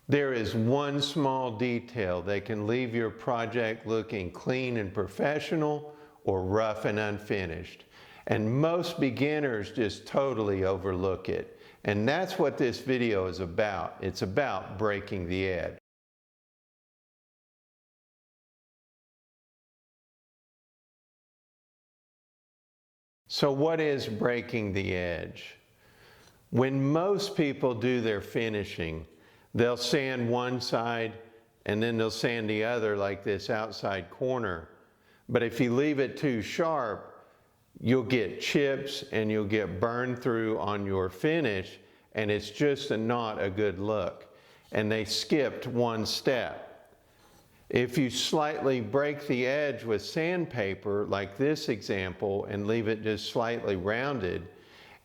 There is one small detail that can leave your project looking clean and professional or rough and unfinished. And most beginners just totally overlook it. And that's what this video is about. It's about breaking the edge. So what is breaking the edge? When most people do their finishing, they'll sand one side and then they'll sand the other, like this outside corner. But if you leave it too sharp, you'll get chips and you'll get burned through on your finish, and it's just not a good look. And they skipped one step. If you slightly break the edge with sandpaper, like this example, and leave it just slightly rounded,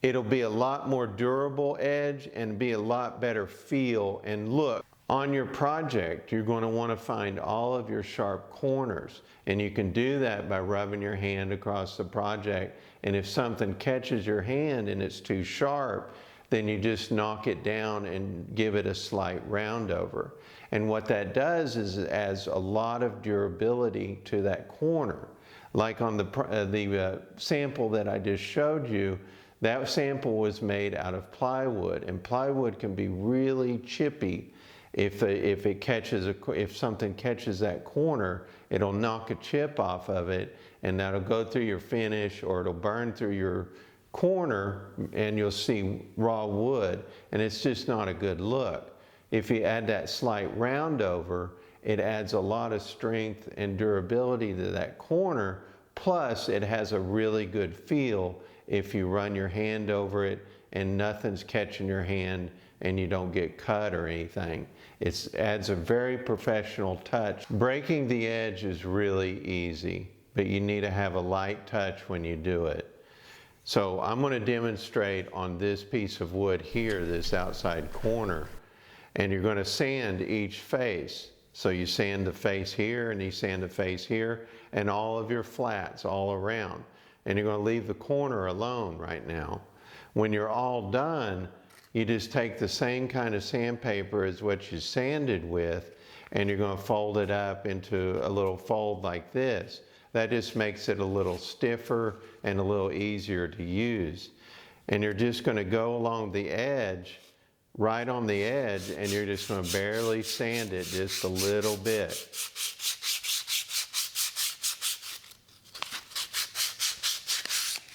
it'll be a lot more durable edge and be a lot better feel and look. On your project, you're going to want to find all of your sharp corners, and you can do that by rubbing your hand across the project. And if something catches your hand and it's too sharp, then you just knock it down and give it a slight round over. And what that does is it adds a lot of durability to that corner. Like on the sample that I just showed you, that sample was made out of plywood, and plywood can be really chippy. If something catches that corner, it'll knock a chip off of it, and that'll go through your finish, or it'll burn through your corner, and you'll see raw wood, and it's just not a good look. If you add that slight round over, it adds a lot of strength and durability to that corner, plus it has a really good feel if you run your hand over it and nothing's catching your hand and you don't get cut or anything. It adds a very professional touch. Breaking the edge is really easy, but you need to have a light touch when you do it. So I'm going to demonstrate on this piece of wood here, this outside corner, and you're going to sand each face. So you sand the face here, and you sand the face here, and all of your flats all around. And you're going to leave the corner alone right now. When you're all done, you just take the same kind of sandpaper as what you sanded with, and you're going to fold it up into a little fold like this. That just makes it a little stiffer and a little easier to use. And you're just going to go along the edge, right on the edge, and you're just going to barely sand it just a little bit.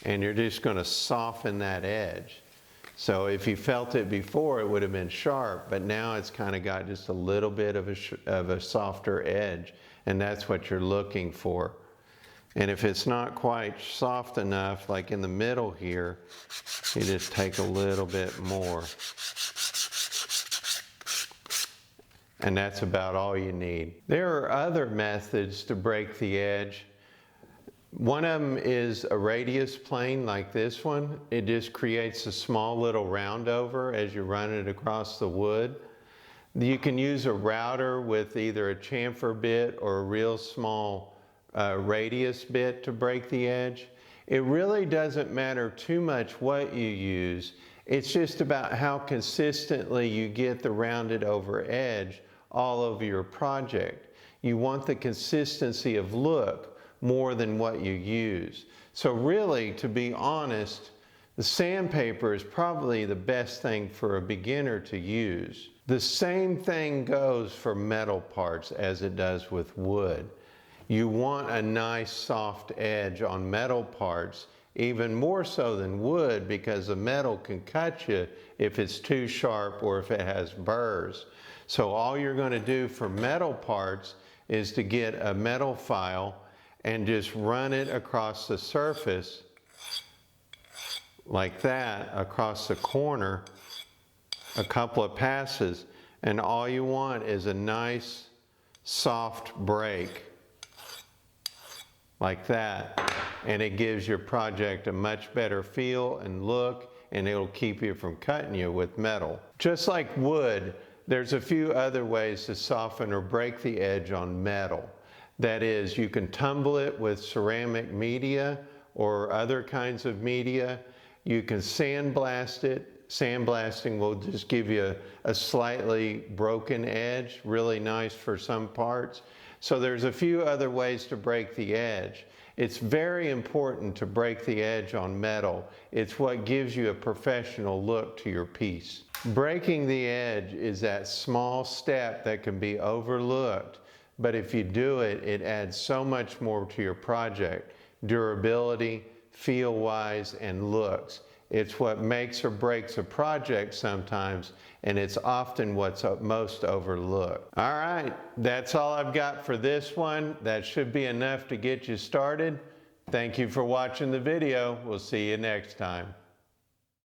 And you're just going to soften that edge. So if you felt it before, it would have been sharp, but now it's kind of got just a little bit of a softer edge, and that's what you're looking for. And if it's not quite soft enough, like in the middle here, you just take a little bit more. And that's about all you need. There are other methods to break the edge. One of them is a radius plane like this one. It just creates a small little round over as you run it across the wood. You can use a router with either a chamfer bit or a real small radius bit to break the edge. It really doesn't matter too much what you use. It's just about how consistently you get the rounded over edge all over your project. You want the consistency of look more than what you use. So really, to be honest, the sandpaper is probably the best thing for a beginner to use. The same thing goes for metal parts as it does with wood. You want a nice soft edge on metal parts, even more so than wood, because the metal can cut you if it's too sharp or if it has burrs. So all you're going to do for metal parts is to get a metal file and just run it across the surface like that, across the corner, a couple of passes, and all you want is a nice soft break like that, and it gives your project a much better feel and look, and it'll keep you from cutting you with metal. Just like wood, there's a few other ways to soften or break the edge on metal. That is, you can tumble it with ceramic media or other kinds of media. You can sandblast it Sandblasting will just give you a slightly broken edge, really nice for some parts. So there's a few other ways to break the edge. It's very important to break the edge on metal. It's what gives you a professional look to your piece. Breaking the edge is that small step that can be overlooked, but if you do it, it adds so much more to your project. Durability, feel-wise, and looks. It's what makes or breaks a project sometimes, and it's often what's most overlooked. All right, that's all I've got for this one. That should be enough to get you started. Thank you for watching the video. We'll see you next time.